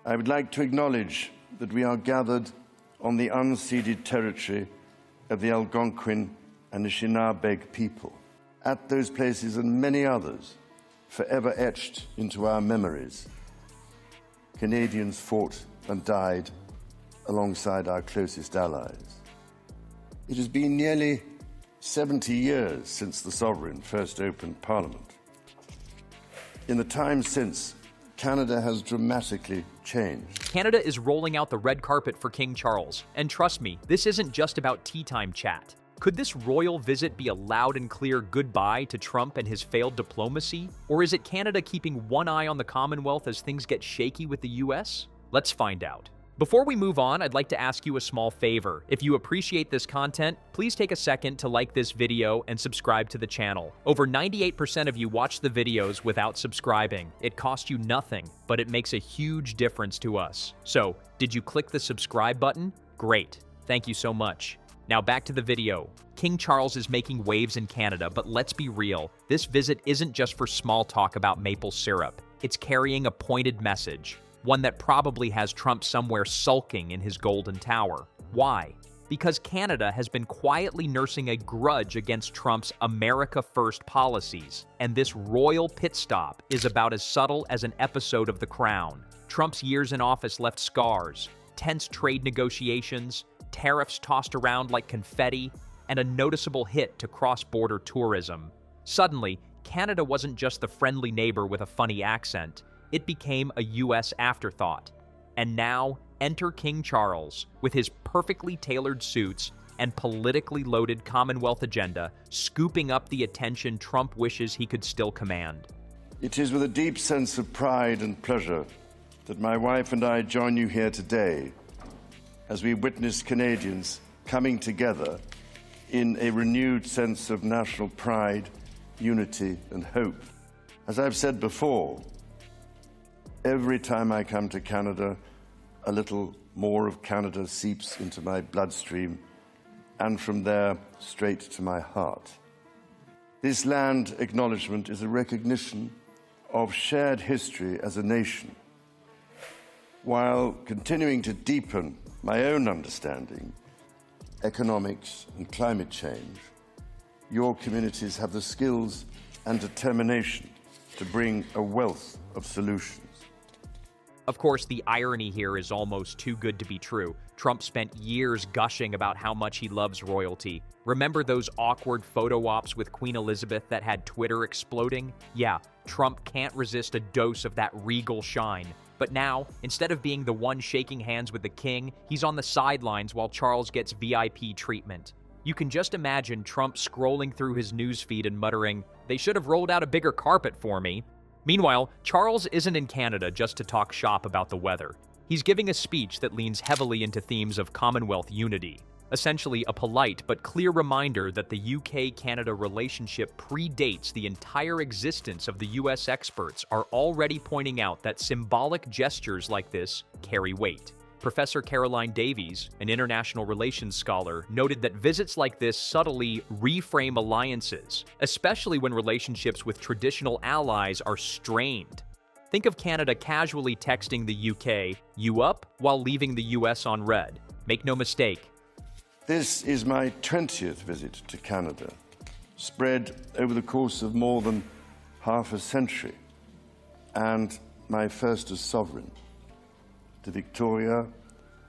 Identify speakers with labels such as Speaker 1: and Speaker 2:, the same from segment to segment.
Speaker 1: I would like to acknowledge that we are gathered on the unceded territory of the Algonquin and Anishinaabe people. At those places and many others, forever etched into our memories, Canadians fought and died alongside our closest allies. It has been nearly 70 years since the Sovereign first opened Parliament. In the time since, Canada has dramatically changed.
Speaker 2: Canada is rolling out the red carpet for King Charles. And trust me, this isn't just about tea time chat. Could this royal visit be a loud and clear goodbye to Trump and his failed diplomacy? Or is it Canada keeping one eye on the Commonwealth as things get shaky with the US? Let's find out. Before we move on, I'd like to ask you a small favor. If you appreciate this content, please take a second to like this video and subscribe to the channel. Over 98% of you watch the videos without subscribing. It costs you nothing, but it makes a huge difference to us. So, did you click the subscribe button? Great. Thank you so much. Now back to the video. King Charles is making waves in Canada, but let's be real. This visit isn't just for small talk about maple syrup. It's carrying a pointed message. One that probably has Trump somewhere sulking in his golden tower. Why? Because Canada has been quietly nursing a grudge against Trump's America First policies, and this royal pit stop is about as subtle as an episode of The Crown. Trump's years in office left scars, tense trade negotiations, tariffs tossed around like confetti, and a noticeable hit to cross-border tourism. Suddenly, Canada wasn't just the friendly neighbor with a funny accent. It became a U.S. afterthought. And now, enter King Charles, with his perfectly tailored suits and politically loaded Commonwealth agenda, scooping up the attention Trump wishes he could still command.
Speaker 1: It is with a deep sense of pride and pleasure that my wife and I join you here today as we witness Canadians coming together in a renewed sense of national pride, unity, and hope. As I've said before, every time I come to Canada, a little more of Canada seeps into my bloodstream, and from there, straight to my heart. This land acknowledgement is a recognition of shared history as a nation, while continuing to deepen my own understanding, economics and climate change. Your communities have the skills and determination to bring a wealth of solutions.
Speaker 2: Of course, the irony here is almost too good to be true. Trump spent years gushing about how much he loves royalty. Remember those awkward photo ops with Queen Elizabeth that had Twitter exploding? Yeah, Trump can't resist a dose of that regal shine. But now, instead of being the one shaking hands with the king, he's on the sidelines while Charles gets VIP treatment. You can just imagine Trump scrolling through his newsfeed and muttering, "They should have rolled out a bigger carpet for me." Meanwhile, Charles isn't in Canada just to talk shop about the weather. He's giving a speech that leans heavily into themes of Commonwealth unity. Essentially a polite but clear reminder that the UK-Canada relationship predates the entire existence of the US. Experts are already pointing out that symbolic gestures like this carry weight. Professor Caroline Davies, an international relations scholar, noted that visits like this subtly reframe alliances, especially when relationships with traditional allies are strained. Think of Canada casually texting the UK, "You up?" while leaving the US on red. Make no mistake.
Speaker 1: This is my 20th visit to Canada, spread over the course of more than half a century, and my first as sovereign. De Victoria,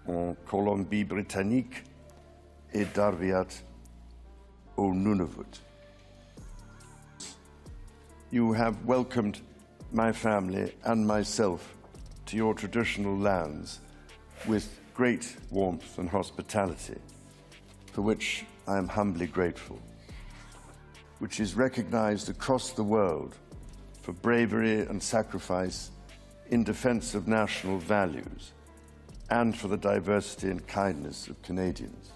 Speaker 1: en Colombie-Britannique, et d'Arviat au Nunavut. You have welcomed my family and myself to your traditional lands with great warmth and hospitality, for which I am humbly grateful, which is recognized across the world for bravery and sacrifice in defense of national values and for the diversity and kindness of Canadians.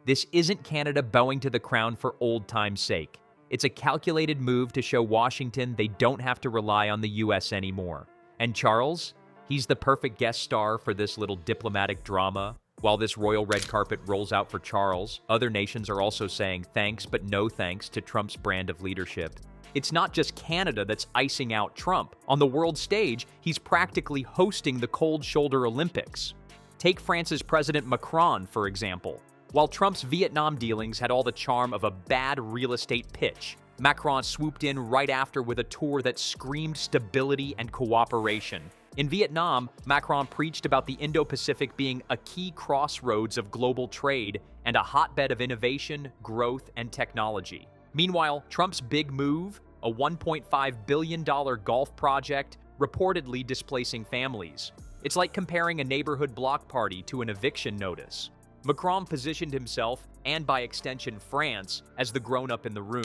Speaker 2: This isn't Canada bowing to the crown for old time's sake. It's a calculated move to show Washington they don't have to rely on the US anymore. And Charles? He's the perfect guest star for this little diplomatic drama. While this royal red carpet rolls out for Charles, other nations are also saying thanks but no thanks to Trump's brand of leadership. It's not just Canada that's icing out Trump. On the world stage, he's practically hosting the Cold Shoulder Olympics. Take France's President Macron, for example. While Trump's Vietnam dealings had all the charm of a bad real estate pitch, Macron swooped in right after with a tour that screamed stability and cooperation. In Vietnam, Macron preached about the Indo-Pacific being a key crossroads of global trade and a hotbed of innovation, growth, and technology. Meanwhile, Trump's big move, a $1.5 billion golf project, reportedly displacing families. It's like comparing a neighborhood block party to an eviction notice. Macron positioned himself, and by extension France, as the grown-up in the room,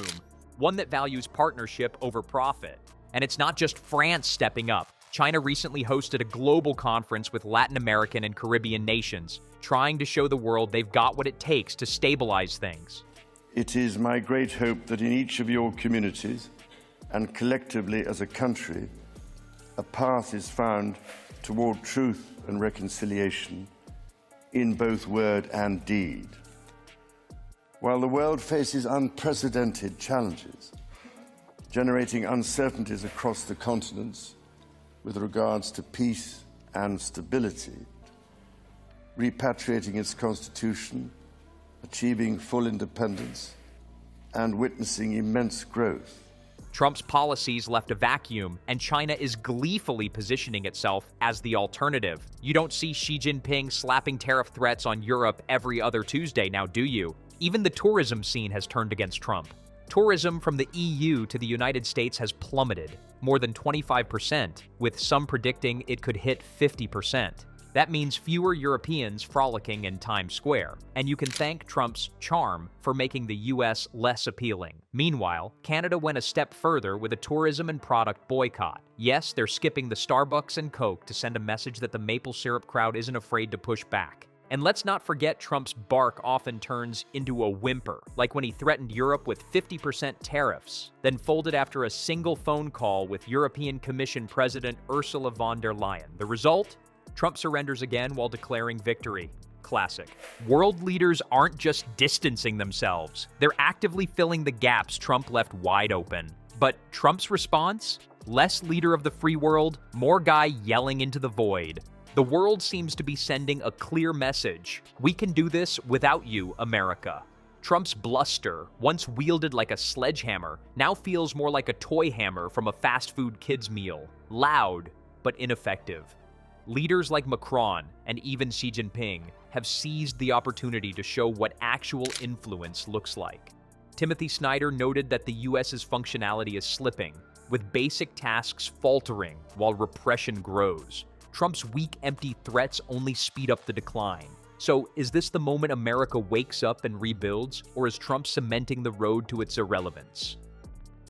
Speaker 2: one that values partnership over profit. And it's not just France stepping up. China recently hosted a global conference with Latin American and Caribbean nations, trying to show the world they've got what it takes to stabilize things.
Speaker 1: It is my great hope that in each of your communities, and collectively as a country, a path is found toward truth and reconciliation in both word and deed. While the world faces unprecedented challenges, generating uncertainties across the continents with regards to peace and stability, repatriating its constitution, achieving full independence, and witnessing immense growth.
Speaker 2: Trump's policies left a vacuum, and China is gleefully positioning itself as the alternative. You don't see Xi Jinping slapping tariff threats on Europe every other Tuesday now, do you? Even the tourism scene has turned against Trump. Tourism from the EU to the United States has plummeted, more than 25%, with some predicting it could hit 50%. That means fewer Europeans frolicking in Times Square, and you can thank Trump's charm for making the US less appealing. Meanwhile, Canada went a step further with a tourism and product boycott. Yes, they're skipping the Starbucks and Coke to send a message that the maple syrup crowd isn't afraid to push back. And let's not forget Trump's bark often turns into a whimper, like when he threatened Europe with 50% tariffs, then folded after a single phone call with European Commission President Ursula von der Leyen. The result? Trump surrenders again while declaring victory. Classic. World leaders aren't just distancing themselves. They're actively filling the gaps Trump left wide open. But Trump's response? Less leader of the free world, more guy yelling into the void. The world seems to be sending a clear message. We can do this without you, America. Trump's bluster, once wielded like a sledgehammer, now feels more like a toy hammer from a fast food kid's meal. Loud, but ineffective. Leaders like Macron and even Xi Jinping have seized the opportunity to show what actual influence looks like. Timothy Snyder noted that the US's functionality is slipping, with basic tasks faltering while repression grows. Trump's weak, empty threats only speed up the decline. So, is this the moment America wakes up and rebuilds, or is Trump cementing the road to its irrelevance?